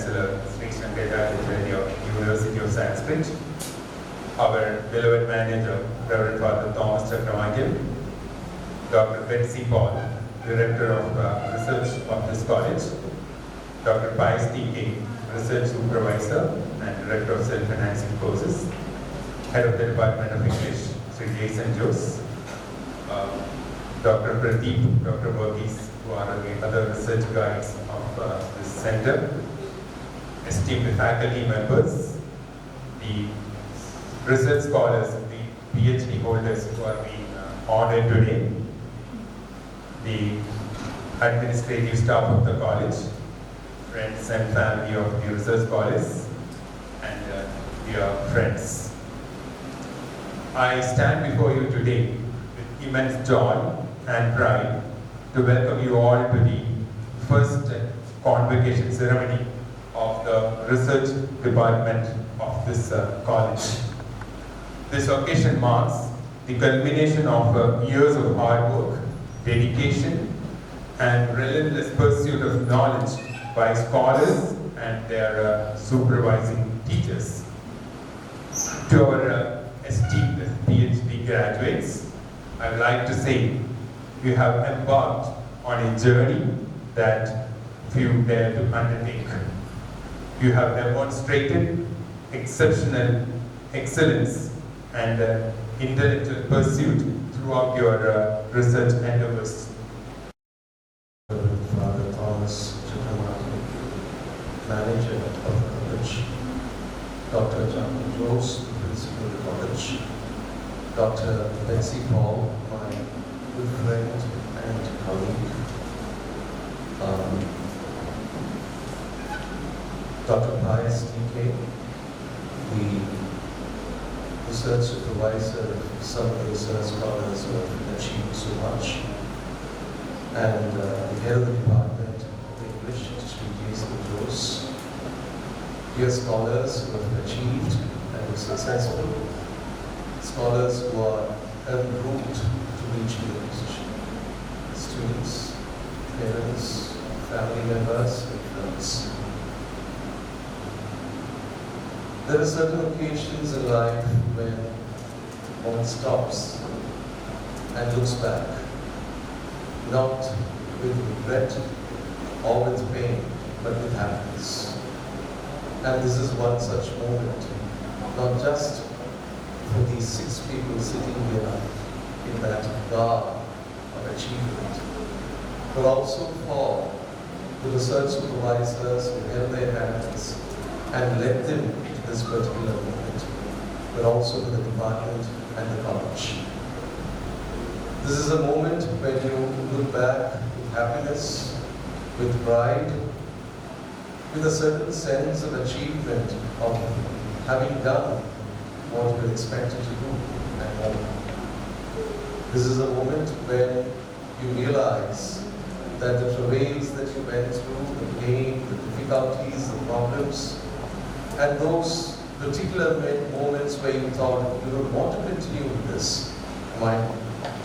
Chancellor Sree Sankaracharya of University of Sanskrit, our beloved manager, Reverend Father Thomas Chakravarti, Dr. Betsy Paul, Director of Research of this college, Dr. Pius T.K., Research Supervisor and Director of Self-Enhancing Courses, Head of the Department of English, Sri Jason Jose, Dr. Pradeep, Dr. Awardees, who are the other research guides of this center, esteemed faculty members, the research scholars, the PhD holders who are being honored today, the administrative staff of the college, friends and family of the research scholars, and dear friends. I stand before you today with immense joy and pride to welcome you all to the first convocation ceremony of the research department of this college. This occasion marks the culmination of years of hard work, dedication, and relentless pursuit of knowledge by scholars and their supervising teachers. To our esteemed PhD graduates, I would like to say you have embarked on a journey that few dare to undertake. You have demonstrated exceptional excellence and intellectual pursuit throughout your research endeavors. Father Thomas Chakravarti, Manager of the college, Dr. John Rose, Principal of the college, Dr. Betsy Paul, my good friend and colleague, Dr. Pius T.K., the research supervisor of some of the research scholars who have achieved so much, and the head of the department of English, Sri Jason Jose, dear scholars who have achieved and were successful, scholars who are en route to reaching their position, students, parents, family members, and friends. There are certain occasions in life when one stops and looks back, not with regret or with pain, but with happiness. And this is one such moment, not just for these 6 people sitting here in that garb of achievement, but also for the research supervisors who held their hands and led them to this particular moment, but also for the department and the college. This is a moment when you look back with happiness, with pride, with a certain sense of achievement of having done what you were expected to do and more. This is a moment when you realize that the travails that you went through, the pain, the difficulties, the problems, and those particular moments where you thought you don't want to continue with this. Am I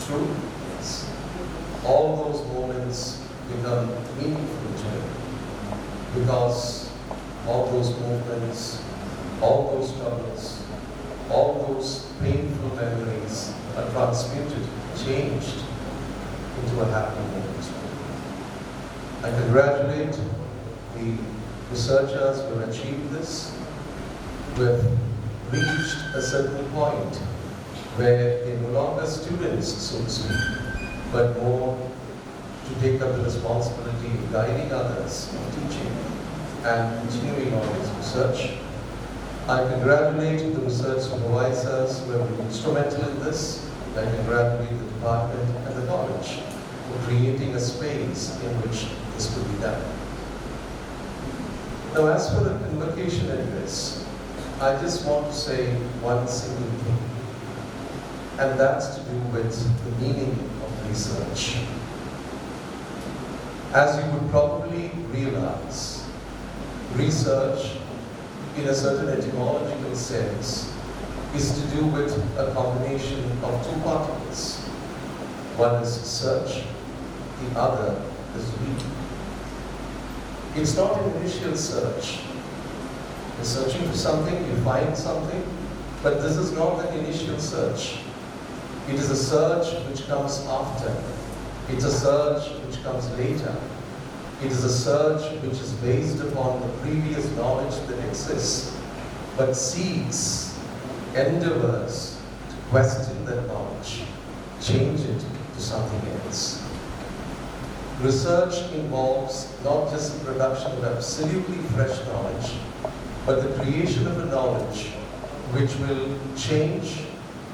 true? Yes. All those moments become meaningful to me because all those movements, all those struggles, all those painful memories are transmuted, changed into a happy moment. I congratulate the researchers who have achieved this, who have reached a certain point where they're no longer students, so to speak, but more to take up the responsibility of guiding others, of teaching, and continuing on this research. I congratulate the research supervisors who have been instrumental in this. I congratulate the department and the college for creating a space in which this could be done. Now, as for the convocation address, I just want to say one single thing, and that's to do with the meaning of research. As you would probably realize, research, in a certain etymological sense, is to do with a combination of 2 particles. One is search, the other is read. It's not an initial search, You're searching for something, you find something, but this is not the initial search. It is a search which comes after. It's a search which comes later. It is a search which is based upon the previous knowledge that exists, but seeks, endeavors to question that knowledge, change it to something else. Research involves not just the production of absolutely fresh knowledge, but the creation of a knowledge which will change,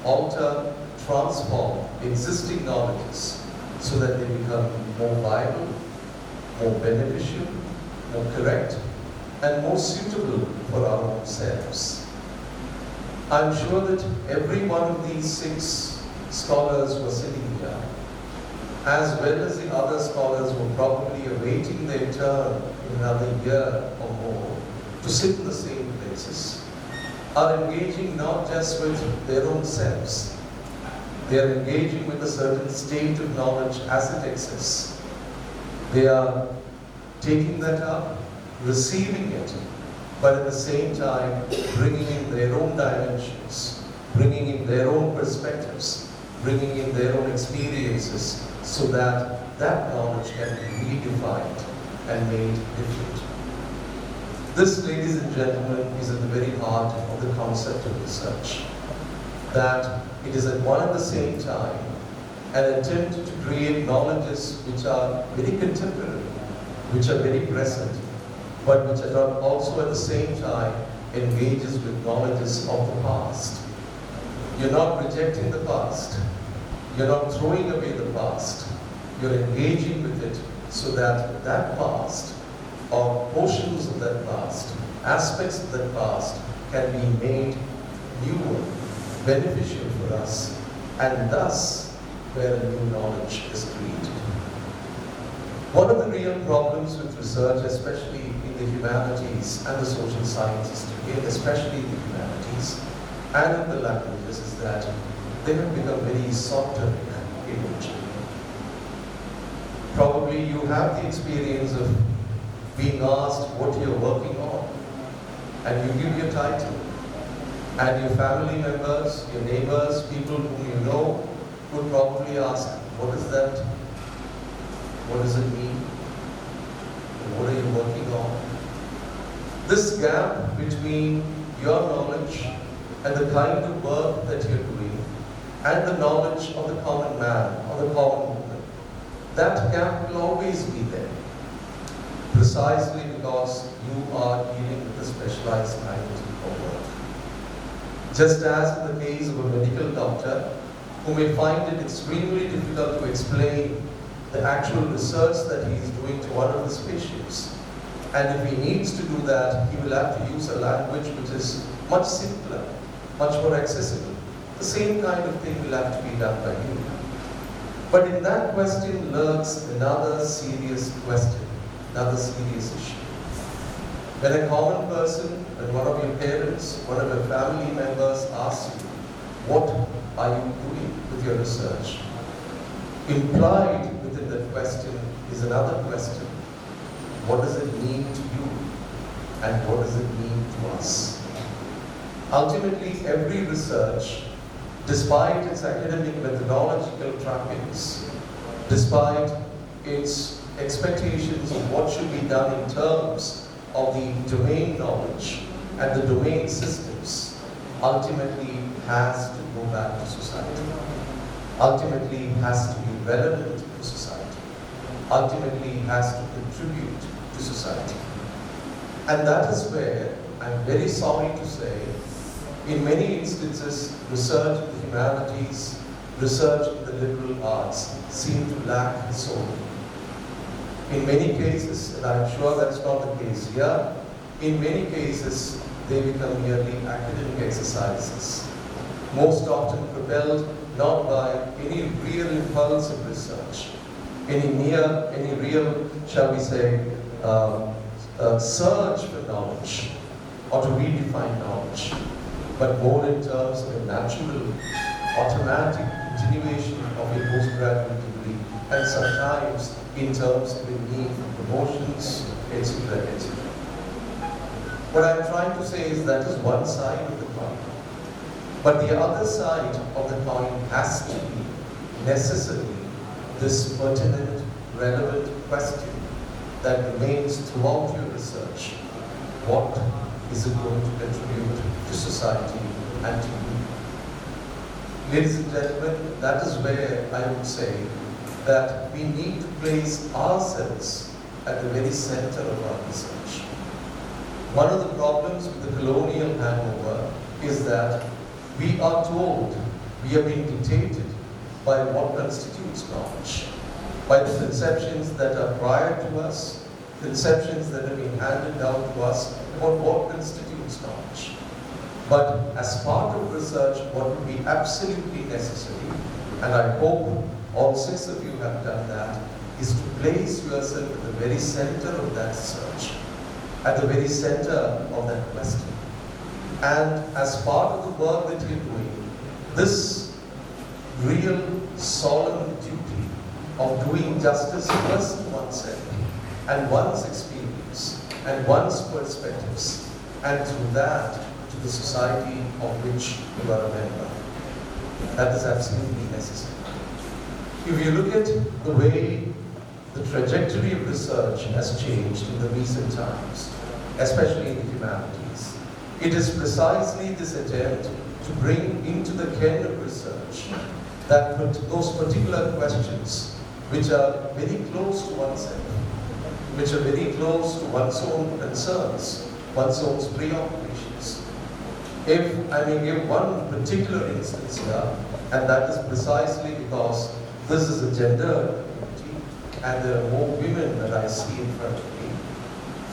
alter, transform existing knowledges so that they become more viable, more beneficial, more correct, and more suitable for our own selves. I'm sure that every one of these 6 scholars who are sitting here, as well as the other scholars who are probably awaiting their turn in another year or more to sit in the same places, are engaging not just with their own selves. They are engaging with a certain state of knowledge as it exists. They are taking that up, receiving it, but at the same time bringing in their own dimensions, bringing in their own perspectives, bringing in their own experiences, so that that knowledge can be redefined and made different. This, ladies and gentlemen, is at the very heart of the concept of research. That it is at one and the same time an attempt to create knowledges which are very contemporary, which are very present, but which are also at the same time engages with knowledges of the past. You're not rejecting the past. You're not throwing away the past. You're engaging with it so that that past, or portions of that past, aspects of that past, can be made newer, beneficial for us, and thus where a new knowledge is created. One of the real problems with research, especially in the humanities and the social sciences today, especially the humanities and in the languages, is that they have become very esoteric in nature. Probably you have the experience of being asked what you're working on, and you give your title, and your family members, your neighbors, people whom you know would probably ask, what is that? What does it mean? What are you working on? This gap between your knowledge and the kind of work that you're doing and the knowledge of the common man or the common woman, that gap will always be there. Precisely because you are dealing with a specialized kind of work. Just as in the case of a medical doctor who may find it extremely difficult to explain the actual research that he is doing to one of his patients. And if he needs to do that, he will have to use a language which is much simpler, much more accessible. The same kind of thing will have to be done by you. But in that question lurks another serious question, another serious issue. When a common person, when one of your parents, one of your family members asks you, what are you doing with your research? Implied within that question is another question. What does it mean to you? And what does it mean to us? Ultimately, every research, despite its academic methodological trappings, despite its expectations of what should be done in terms of the domain knowledge and the domain systems, ultimately has to go back to society. Ultimately has to be relevant to society. Ultimately has to contribute to society. And that is where, I'm very sorry to say, in many instances, research in the humanities, research in the liberal arts seem to lack soul. In many cases, and I'm sure that's not the case here, in many cases, they become merely academic exercises, most often propelled not by any real impulse of research, any real, shall we say, search for knowledge or to redefine knowledge, but more in terms of a natural, automatic continuation of a postgraduate degree, and sometimes in terms of a need for promotions, etc., etc. What I'm trying to say is that is one side of the coin. But the other side of the coin has to be necessarily this pertinent, relevant question that remains throughout your research. What is it going to contribute to society and to you? Ladies and gentlemen, that is where I would say that we need to place ourselves at the very center of our research. One of the problems with the colonial hangover is that we are told, we are being dictated by what constitutes knowledge, by the conceptions that are prior to us, conceptions that have been handed down to us about what constitutes knowledge. But as part of research, what would be absolutely necessary, and I hope all 6 of you have done that, is to place yourself at the very center of that search, at the very center of that question. And as part of the work that you're doing, this real solemn duty of doing justice first to oneself and one's experience and one's perspectives, and through that to the society of which you are a member. That is absolutely necessary. If you look at the way the trajectory of research has changed in the recent times, especially in the humanities, it is precisely this attempt to bring into the ken of research that those particular questions which are very close to oneself, which are very close to one's own concerns, one's own preoccupations. If I may give one particular instance here, and that is precisely because this is a gender community and there are more women that I see in front of me,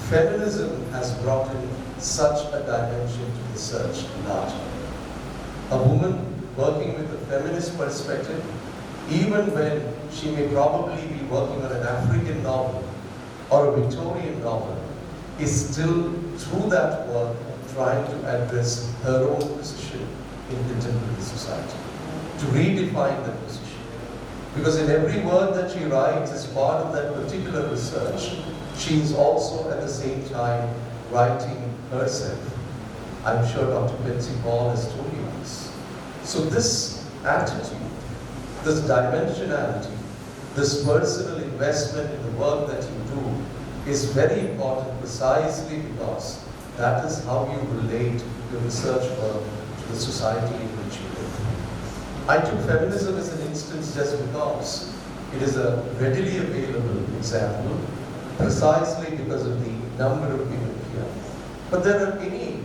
feminism has brought in such a dimension to research largely. A woman working with a feminist perspective, even when she may probably be working on an African novel or a Victorian novel, is still, through that work, trying to address her own position in contemporary society, to redefine that position. Because in every word that she writes as part of that particular research, she is also at the same time writing herself. I'm sure Dr. Betsy Paul has told you this. So this attitude, this dimensionality, this personal investment in the work that you do is very important precisely because that is how you relate your research work to the society in which you live. I took feminism as an instance just because it is a readily available example, precisely because of the number of women here. But there are any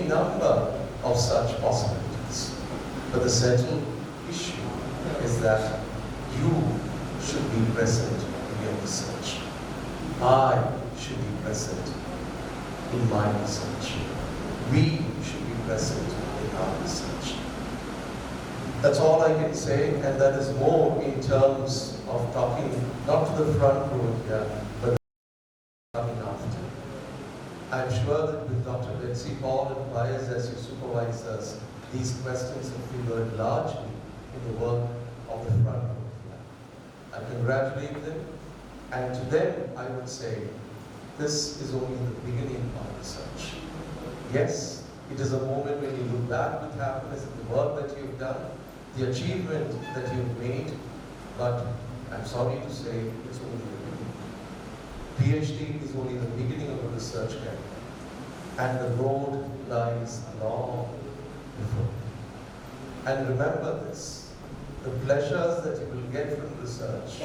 number of such possibilities. But the central issue is that you should be present in your research. I should be present in my research. We should be present in our research. That's all I can say, and that is more in terms of talking, not to the front row here, but coming after. I'm sure that with Dr. Betsy Paul and Pius as your supervisors, these questions have figured largely in the work of the front row here. I congratulate them, and to them I would say, this is only the beginning of research. Yes, it is a moment when you look back with happiness at the work that you've done, the achievement that you've made, but I'm sorry to say it's only the beginning. PhD is only the beginning of a research career, and the road lies long before. And remember this, the pleasures that you will get from research,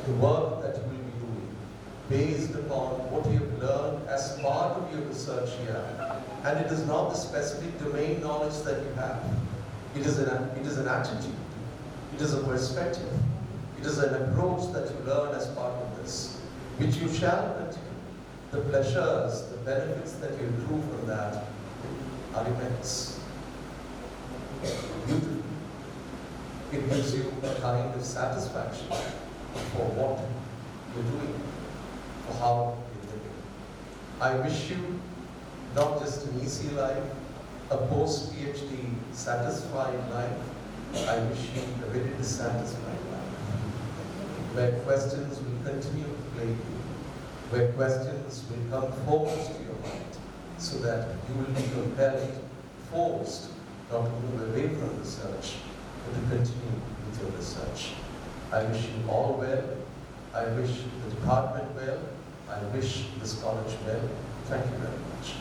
the work that you will be doing, based upon what you have learned as part of your research here, and it is not the specific domain knowledge that you have. It is an attitude, it is a perspective, it is an approach that you learn as part of this, which you shall continue. The pleasures, the benefits that you accrue from that are immense. Beautiful. It gives you a kind of satisfaction for what you're doing, for how you're living. I wish you not just an easy life, a post-PhD satisfied life. I wish you a very dissatisfied life, where questions will continue to plague you, where questions will come foremost to your mind, so that you will be compelled, forced, not to move away from research, but to continue with your research. I wish you all well. I wish the department well. I wish this college well. Thank you very much.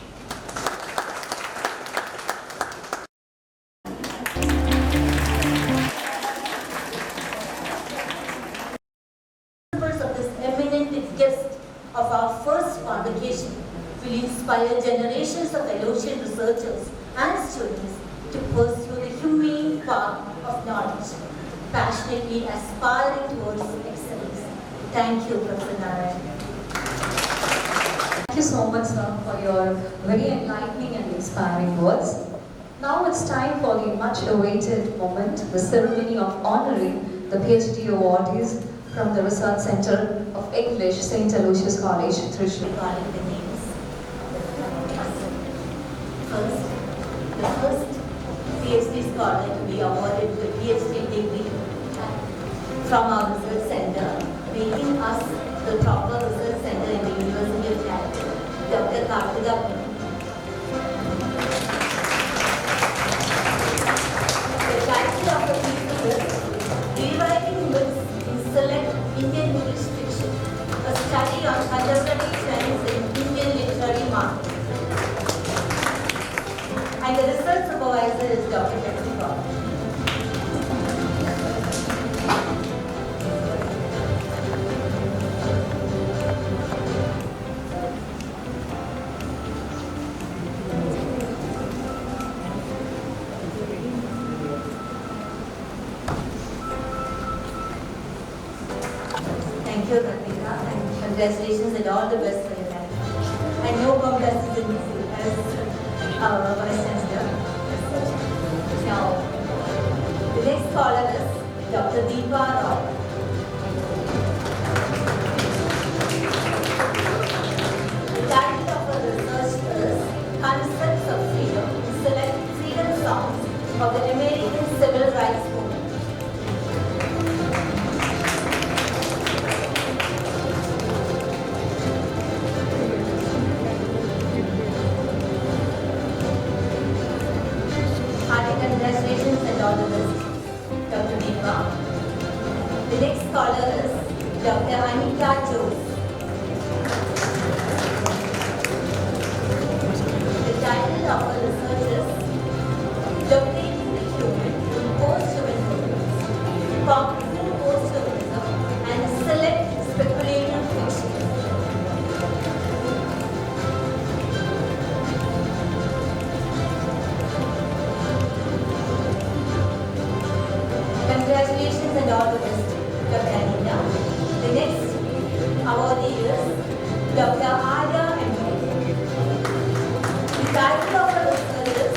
Members of this eminent guest of our first convocation will inspire generations of Aloysian researchers and students to pursue the humane path of knowledge, passionately aspiring towards excellence. Thank you, Professor Narayanan. Thank you so much, sir, for your very enlightening and inspiring words. Now it's time for the much awaited moment, the ceremony of honoring the PhD awardees from the Research Center of English, St. Aloysius College, Sree. Calling the names. The first PhD scholar to be awarded with PhD degree from our research center, making us the proper research center in the University of Kalady, Dr. Kalady. The title of the thesis is Rewriting Myths in Select Indian English Fiction, a study on contemporary trends in Indian literary market. And the research supervisor is Dr. Chancellor. Thank you, Radhika, and congratulations and all the best for your life. And no complacency as our Vice Chancellor. Now, the next scholar is Dr. Deepa Rao. The title of her research is Concepts of Freedom in Select Freedom Songs of the American Civil Rights Movement. Congratulations and all the best, Dr. Deepa. The next scholar is Dr. Anita Jose. The title of her research is Locating the Human in Post-Humanism, Cognitive Post-Humanism and Select Speculative Fiction. Congratulations and all the best, Dr. Anita. The next awardee is Dr. Ada Henry. The title of her research is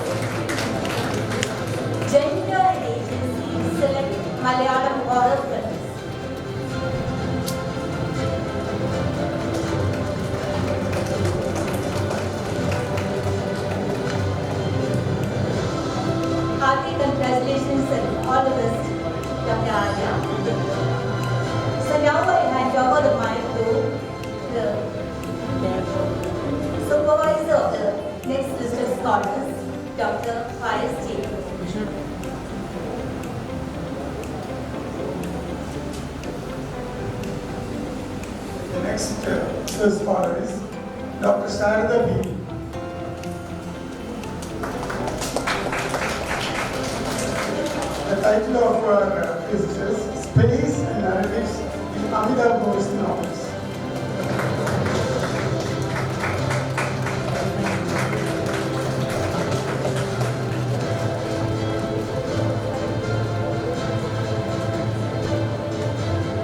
Gender and Agency in Select Malayalam Horror Films. Hearty congratulations and all the best, Dr. Arya. So now I hand over the mic to the supervisor of the next list of scholars, Dr. Faiz J. The next scholar is Dr. Sree. The title of our thesis is Space and Narratives in Amitabh Ghosh Novels.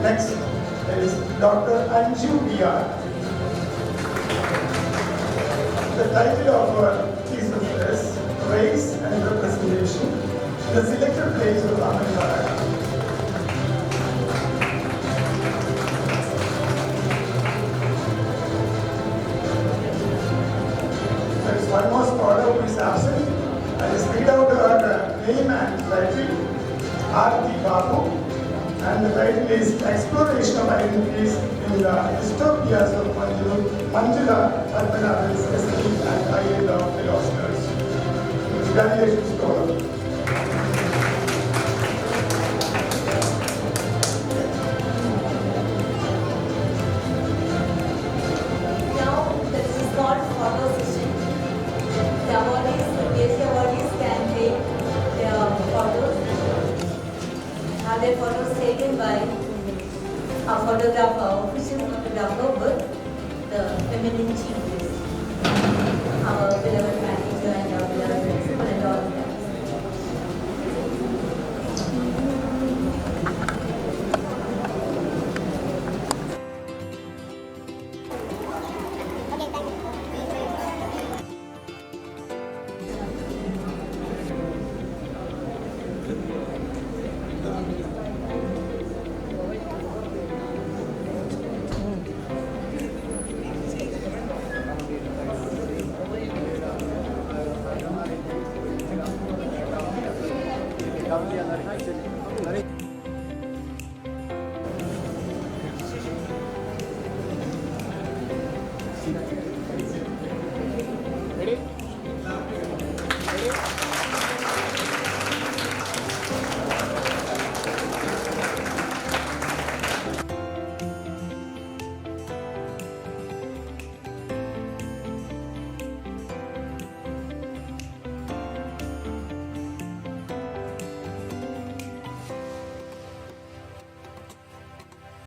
Next is Dr. Anju B.R. The title of our thesis is Race and Representation, the Selected Place of Sankaracharya. There is one more scholar who is absent. I just read out her name and title, R.T. Babu. and the title is Exploration of Identities in the Dystopias of Manjula Padmanabhan's Esteem and High-End of Philosophers. Congratulations to all of you. Now, there is a small photo session. The awardees, the PhD awardees can take their photos, have their photos taken by a photographer, official photographer with the eminent chief guest, our beloved manager and our beloved